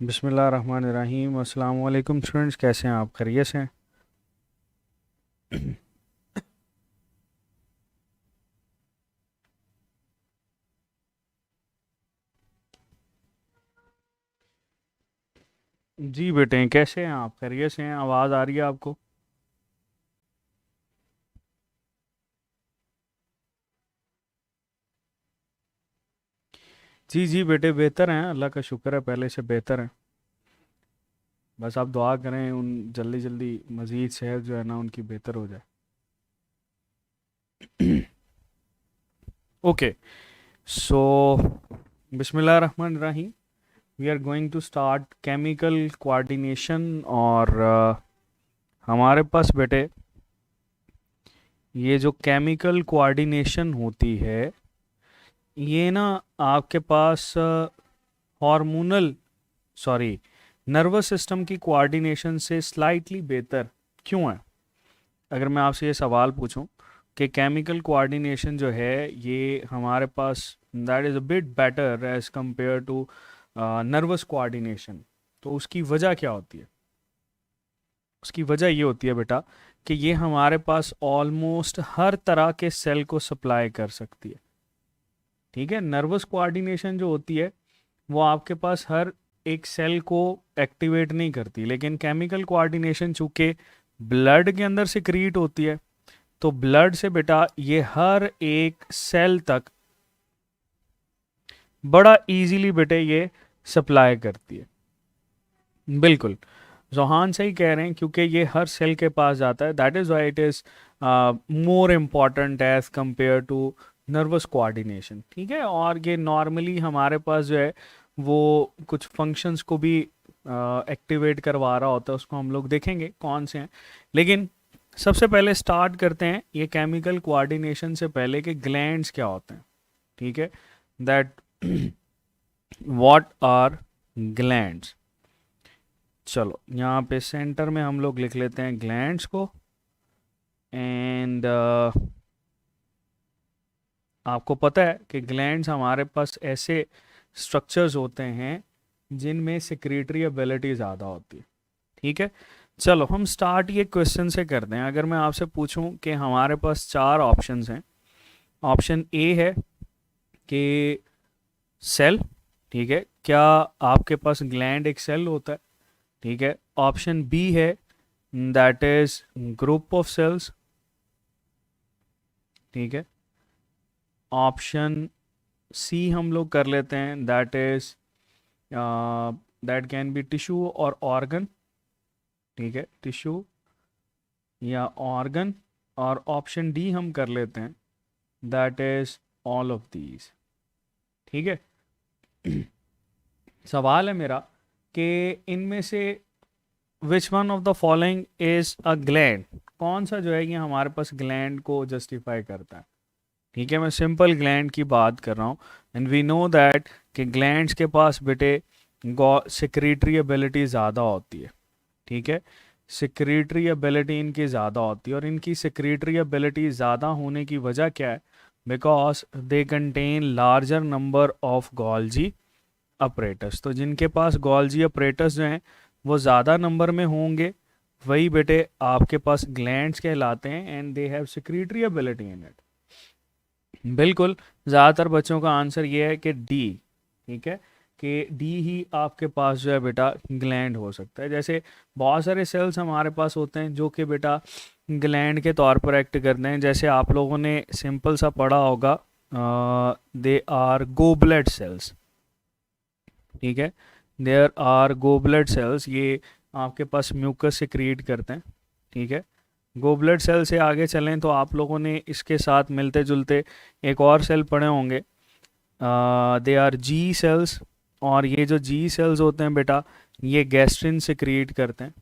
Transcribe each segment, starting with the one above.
बिस्मिल्लाहिर्रहमानिर्रहीम। अस्सलाम वालेकुम स्टूडेंट्स, कैसे हैं आप? खैरियत से हैं? जी बेटे, कैसे हैं आप? खैरियत से हैं? आवाज़ आ रही है आपको? जी जी बेटे, बेहतर हैं, अल्लाह का शुक्र है, पहले से बेहतर हैं। बस आप दुआ करें उन जल्दी जल्दी मज़ीद सेहत जो है ना उनकी बेहतर हो जाए। ओके, सो बिस्मिल्लाहिर्रहमानिर्रहीम। We are going to start chemical coordination. और हमारे पास बेटे ये जो केमिकल कोऑर्डिनेशन होती है, ये ना आपके पास हार्मोनल सॉरी नर्वस सिस्टम की कोऑर्डिनेशन से स्लाइटली बेहतर क्यों है? अगर मैं आपसे ये सवाल पूछूं कि केमिकल कोऑर्डिनेशन जो है ये हमारे पास that is a bit better as compare to nervous coordination, तो उसकी वजह क्या होती है? उसकी वजह ये होती है बेटा कि ये हमारे पास ऑलमोस्ट हर तरह के सेल को सप्लाई कर सकती है। ठीक है, नर्वस कोऑर्डिनेशन जो होती है वो आपके पास हर एक सेल को एक्टिवेट नहीं करती, लेकिन केमिकल कोऑर्डिनेशन चूंकि ब्लड के अंदर सिक्रीट होती है, तो ब्लड से बेटा ये हर एक सेल तक बड़ा इजीली बेटे ये सप्लाई करती है। बिल्कुल, जोहान सही कह रहे हैं, क्योंकि ये हर सेल के पास जाता है, that is why it is more important as compare to nervous coordination. ठीक है, और ये नॉर्मली हमारे पास जो है वो कुछ फंक्शंस को भी एक्टिवेट करवा रहा होता है, उसको हम लोग देखेंगे कौन से हैं। लेकिन सबसे पहले स्टार्ट करते हैं ये केमिकल कोऑर्डिनेशन से पहले कि ग्लैंड्स क्या होते हैं। ठीक है, दैट व्हाट आर ग्लैंड्स। चलो यहाँ पे सेंटर में हम लोग लिख लेते हैं ग्लैंड्स को। एंड आपको पता है कि ग्लैंड्स हमारे पास ऐसे स्ट्रक्चर्स होते हैं जिनमें सिक्रेटरी एबिलिटी ज़्यादा होती है। ठीक है, चलो हम स्टार्ट ये क्वेश्चन से करते हैं। अगर मैं आपसे पूछूं कि हमारे पास चार ऑप्शंस हैं। ऑप्शन ए है कि सेल। ठीक है, क्या आपके पास ग्लैंड एक सेल होता है? ठीक है, ऑप्शन बी है that is group of cells. ठीक है, ऑप्शन सी हम लोग कर लेते हैं that is that can be tissue और ऑर्गन। ठीक है, टिश्यू या ऑर्गन। और ऑप्शन डी हम कर लेते हैं that is all of these. ठीक है, सवाल है मेरा कि इनमें से which one of the following is a gland? कौन सा जो है ये हमारे पास ग्लैंड को जस्टिफाई करता है? ठीक है, मैं सिंपल ग्लैंड की बात कर रहा हूँ। एंड वी नो दैट कि ग्लैंड्स के पास बेटे सिक्रीटरी एबिलिटी ज़्यादा होती है। ठीक है, सिक्रीटरी एबिलिटी इनकी ज़्यादा होती है, और इनकी सिक्रीटरी एबिलिटी ज़्यादा होने की वजह क्या है? Because they contain larger number of Golgi apparatus. तो जिनके पास गोल्जी अपरेटस जो हैं वो ज़्यादा नंबर में होंगे, वही बेटे आपके पास ग्लैंड्स कहलाते हैं, and they have secretory ability in it. बिल्कुल, ज़्यादातर बच्चों का आंसर ये है कि डी। ठीक है, कि डी ही आपके पास जो है बेटा ग्लैंड हो सकता है। जैसे बहुत सारे सेल्स हमारे पास होते हैं जो कि बेटा ग्लैंड के तौर पर एक्ट करते हैं। जैसे आप लोगों ने सिंपल सा पढ़ा होगा, दे आर गोबलेट सेल्स। ठीक है, देयर आर गोबलेट सेल्स, ये आपके पास म्यूकस से क्रिएट करते हैं। ठीक है, गोबलेट सेल से आगे चलें तो आप लोगों ने इसके साथ मिलते जुलते एक और सेल पढ़े होंगे, दे आर जी सेल्स। और ये जो जी सेल्स होते हैं बेटा ये गैस्ट्रिन से क्रिएट करते हैं।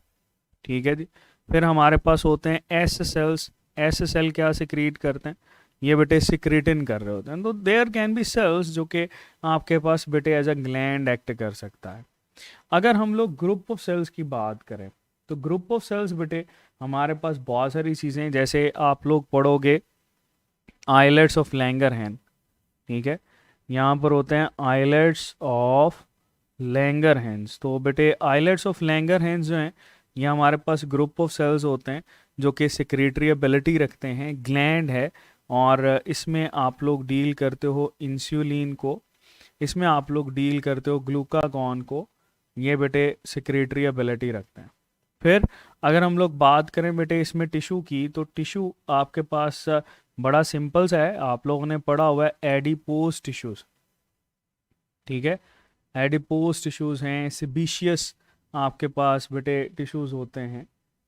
ठीक है जी, फिर हमारे पास होते हैं एस सेल्स। एस सेल क्या से क्रिएट करते हैं? ये बेटे सिक्रीटिन कर रहे होते हैं। तो देयर कैन बी सेल्स जो कि आपके पास बेटे एज अ ग्लैंड एक्ट कर सकता है। अगर हम लोग ग्रुप ऑफ सेल्स की बात करें तो ग्रुप ऑफ सेल्स बेटे हमारे पास बहुत सारी चीज़ें हैं। जैसे आप लोग पढ़ोगे आइलेट्स ऑफ लैंगरहैन। ठीक है, यहाँ पर होते हैं आइलेट्स ऑफ लैंगरहैंस। तो बेटे आइलेट्स ऑफ लैंगरहैंस जो हैं ये हमारे पास ग्रुप ऑफ सेल्स होते हैं जो कि सिक्रेटरी एबिलिटी रखते हैं, ग्लैंड है, और इसमें आप लोग डील करते हो इंसुलिन को, इसमें आप लोग डील करते हो ग्लूकागॉन को, ये बेटे सिक्रेटरी एबिलिटी रखते हैं। फिर अगर हम लोग बात करें बेटे इसमें टिश्यू की, तो टिश्यू आपके पास बड़ा सिंपल सा है, आप लोगों ने पढ़ा हुआ है एडिपोज टिश्यूज, ठीक है, एडिपोज टिश्यूज हैं, सिबिशियस आपके पास बेटे टिश्यूज होते हैं,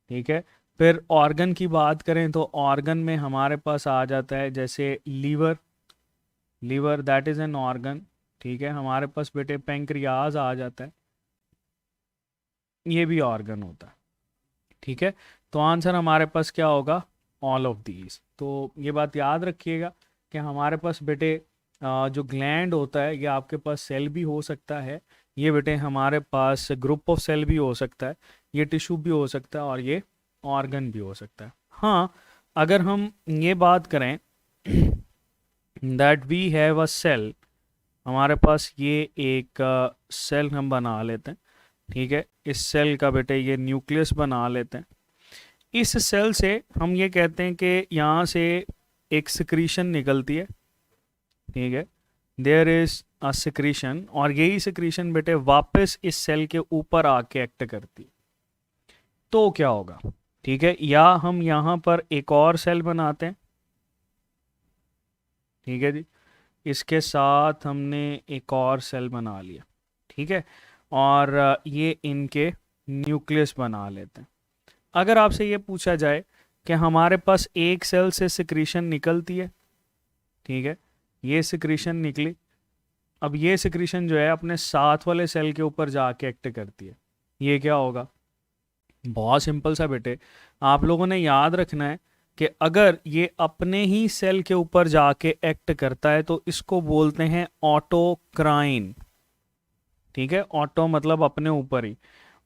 ठीक है। फिर ऑर्गन की बात करें तो ऑर्गन में हमारे पास आ जाता है जैसे liver, liver that is an organ, ठीक है। हमारे पास बेटे पेंक्रियाज आ जाता है, ये भी ऑर्गन होता है, ठीक है। तो आंसर हमारे पास क्या होगा, ऑल ऑफ दीज। तो ये बात याद रखिएगा कि हमारे पास बेटे जो ग्लैंड होता है ये आपके पास सेल भी हो सकता है, ये बेटे हमारे पास ग्रुप ऑफ सेल भी हो सकता है, ये टिश्यू भी हो सकता है, और ये ऑर्गन भी हो सकता है। हाँ, अगर हम ये बात करें that we have a cell, हमारे पास ये एक सेल हम बना लेते हैं, ठीक है। इस सेल का बेटे ये न्यूक्लियस बना लेते हैं। इस सेल से हम ये कहते हैं कि यहाँ से एक सिक्रीशन निकलती है, ठीक है, देयर इज अ सिक्रीशन, और यही सिक्रीशन बेटे वापस इस सेल के ऊपर आके एक्ट करती है। तो क्या होगा, ठीक है, या हम यहाँ पर एक और सेल बनाते हैं, ठीक है जी, इसके साथ हमने एक और सेल बना लिया, ठीक है, और ये इनके न्यूक्लियस बना लेते हैं। अगर आपसे ये पूछा जाए कि हमारे पास एक सेल से सिक्रीशन निकलती है, ठीक है, ये सिक्रीशन निकली, अब ये सिक्रीशन जो है अपने साथ वाले सेल के ऊपर जाके एक्ट करती है, ये क्या होगा, बहुत सिंपल सा बेटे, आप लोगों ने याद रखना है कि अगर ये अपने ही सेल के ऊपर जाके एक्ट करता है तो इसको बोलते हैं ऑटोक्राइन, ठीक है, ऑटो मतलब अपने ऊपर ही,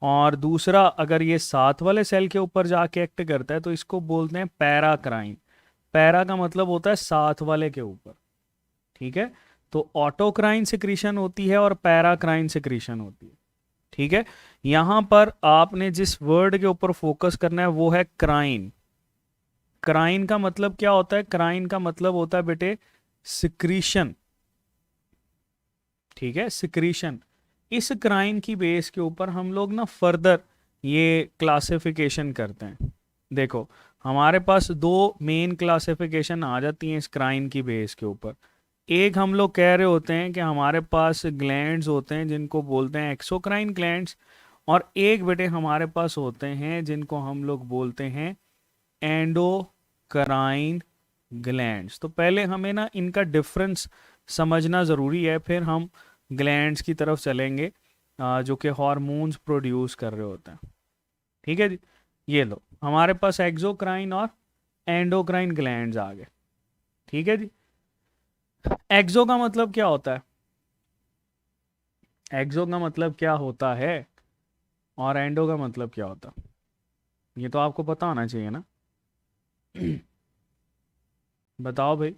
और दूसरा अगर ये साथ वाले सेल के ऊपर जाके एक्ट करता है तो इसको बोलते हैं पैराक्राइन, पैरा का मतलब होता है साथ वाले के ऊपर, ठीक है। तो ऑटोक्राइन सिक्रीशन होती है और पैराक्राइन सिक्रीशन होती है, ठीक है। यहां पर आपने जिस वर्ड के ऊपर फोकस करना है वो है क्राइन। क्राइन का मतलब क्या होता है, क्राइन का मतलब होता है बेटे सिक्रीशन, ठीक है, सिक्रीशन। इस क्राइन की बेस के ऊपर हम लोग ना फर्दर ये क्लासिफिकेशन करते हैं। देखो हमारे पास दो मेन क्लासिफिकेशन आ जाती हैं इस क्राइन की बेस के ऊपर। एक हम लोग कह रहे होते हैं कि हमारे पास ग्लैंड्स होते हैं जिनको बोलते हैं एक्सोक्राइन ग्लैंड्स, और एक बेटे हमारे पास होते हैं जिनको हम लोग बोलते हैं एंडोक्राइन ग्लैंड्स। तो पहले हमें ना इनका डिफरेंस समझना ज़रूरी है, फिर हम ग्लैंड्स की तरफ चलेंगे जो कि हार्मोन्स प्रोड्यूस कर रहे होते हैं, ठीक है जी। ये लो हमारे पास एक्सोक्राइन और एंडोक्राइन ग्लैंड्स आ गए, ठीक है जी। एक्सो का मतलब क्या होता है, एक्सो का मतलब क्या होता है, और एंडो का मतलब क्या होता है, ये तो आपको पता होना चाहिए ना बताओ भाई।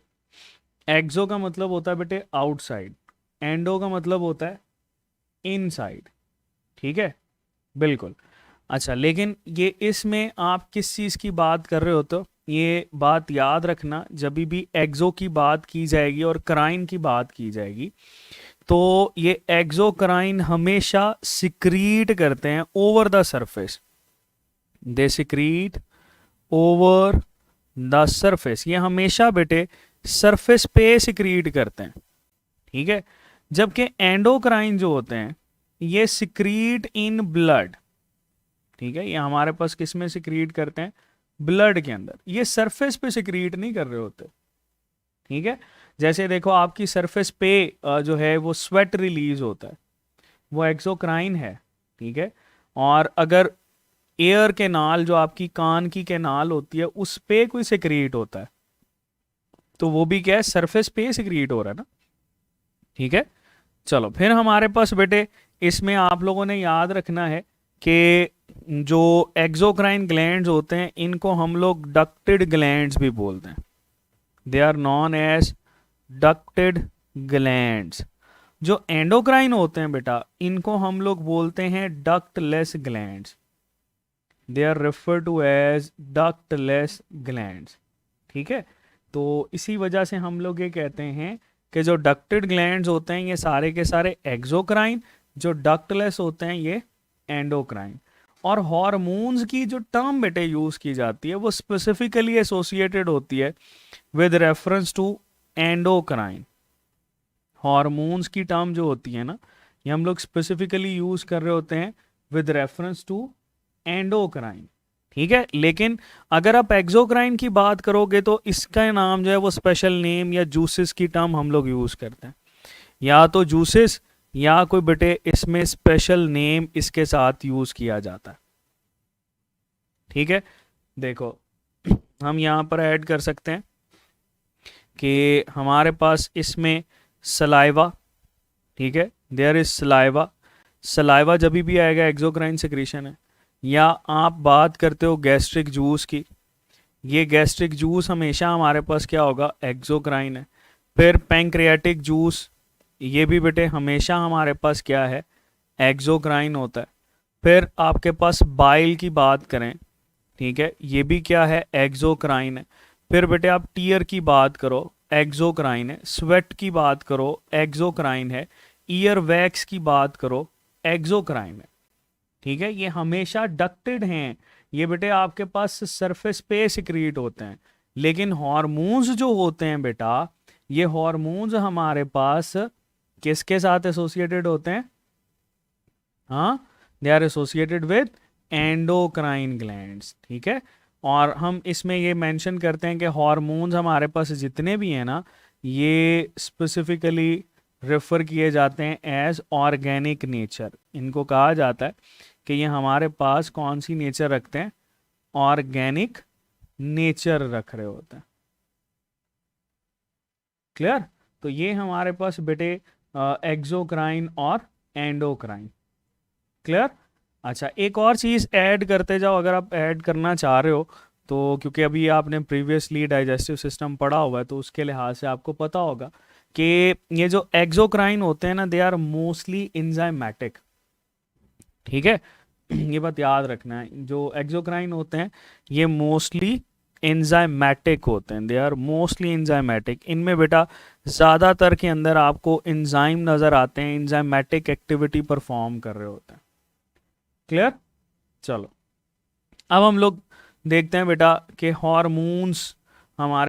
एक्सो का मतलब होता है बेटे आउटसाइड, एंडो का मतलब होता है इनसाइड, ठीक है, बिल्कुल। अच्छा लेकिन ये इसमें आप किस चीज़ की बात कर रहे हो, तो ये बात याद रखना जब भी एक्सो की बात की जाएगी और क्राइन की बात की जाएगी तो ये एक्सोक्राइन हमेशा सिक्रीट करते हैं over the surface, they secrete over the surface, ये हमेशा बेटे सरफेस पे सिक्रीट करते हैं, ठीक है। जबकि एंडोक्राइन जो होते हैं ये सिक्रीट इन ब्लड, ठीक है, ये हमारे पास किस में सिक्रीट करते हैं, ब्लड के अंदर, ये सरफेस पे सिक्रीट नहीं कर रहे होते, ठीक है। जैसे देखो आपकी सरफेस पे जो है वो स्वेट रिलीज होता है, वो एक्सोक्राइन है, ठीक है। और अगर एयर कैनाल जो आपकी कान की कैनाल होती है उस पे कोई सिक्रीट होता है तो वो भी क्या है, सरफेस पे सिक्रीट हो रहा है ना, ठीक है। चलो फिर हमारे पास बेटे इसमें आप लोगों ने याद रखना है कि जो एक्सोक्राइन ग्लैंड्स होते हैं इनको हम लोग डक्टेड ग्लैंड्स भी बोलते हैं, they are known as ducted glands. जो एंडोक्राइन होते हैं बेटा, इनको हम लोग बोलते हैं ductless glands. They are refer to as ductless glands. ठीक है, तो इसी वजह से हम लोग ये कहते हैं कि जो डक्टेड ग्लैंड्स होते हैं ये सारे के सारे एक्सोक्राइन, जो डक्टलेस होते हैं ये एंडोक्राइन। और हॉर्मोन्स की जो टर्म बेटे यूज की जाती है वो स्पेसिफिकली एसोसिएटेड होती है with reference to endocrine. Hormones की टर्म जो होती है ना, ये हम लोग स्पेसिफिकली यूज कर रहे होते हैं विद रेफरेंस टू एंडोक्राइन। ठीक है, लेकिन अगर आप एक्सोक्राइन की बात करोगे तो इसका नाम जो है वो स्पेशल नेम या जूसेस की टर्म हम लोग यूज करते हैं, या तो जूसेस या कोई बेटे इसमें स्पेशल नेम इसके साथ यूज किया जाता है। ठीक है, देखो हम यहाँ पर ऐड कर सकते हैं कि हमारे पास इसमें सलाइवा, ठीक है, देयर इज सलाइवा। सलाइवा जब भी आएगा एक्सोक्राइन सेक्रेशन है। या आप बात करते हो गैस्ट्रिक जूस की, ये गैस्ट्रिक जूस हमेशा हमारे पास क्या होगा, एक्सोक्राइन है। फिर पैंक्रियाटिक जूस, ये भी बेटे हमेशा हमारे पास क्या है, एक्सोक्राइन होता है। फिर आपके पास बाइल की बात करें, ठीक है, ये भी क्या है, एक्सोक्राइन है। फिर बेटे आप टीयर की बात करो, एक्सोक्राइन है। स्वेट की बात करो, एक्सोक्राइन है। ईयर वैक्स की बात करो, एक्सोक्राइन है। ठीक है, ये हमेशा डक्टेड हैं, ये बेटे आपके पास सरफेस पे सिक्रीट होते हैं। लेकिन हॉर्मोन्स जो होते हैं बेटा, ये हॉर्मोन्स हमारे पास किसके साथ एसोसिएटेड होते हैं, हाँ, they are associated with endocrine glands. ठीक है, और हम इसमें ये मेंशन करते हैं कि हॉर्मोन्स हमारे पास जितने भी हैं ना, ये स्पेसिफिकली रेफर किए जाते हैं एज ऑर्गेनिक नेचर। इनको कहा जाता है कि ये हमारे पास कौन सी नेचर रखते हैं, ऑर्गेनिक नेचर रख रहे होते हैं। क्लियर, तो ये हमारे पास बेटे एक्सोक्राइन और एंडोक्राइन। क्लियर। अच्छा, एक और चीज़ ऐड करते जाओ अगर आप ऐड करना चाह रहे हो तो, क्योंकि अभी आपने प्रीवियसली डाइजेस्टिव सिस्टम पढ़ा हुआ है तो उसके लिहाज से आपको पता होगा कि ये जो एक्सोक्राइन होते हैं ना, दे आर मोस्टली एंजाइमेटिक। ठीक है, ये बात याद रखना है, जो एक्सोक्राइन होते हैं ये मोस्टली एंजाइमेटिक होते हैं, दे आर मोस्टली एंजाइमेटिक। इनमें बेटा ज़्यादातर के अंदर आपको एंजाइम नज़र आते हैं, एंजाइमेटिक एक्टिविटी परफॉर्म कर रहे होते हैं। क्लियर, चलो अब हम लोग देखते हैं बेटा कि हॉर्मोन्स हमारे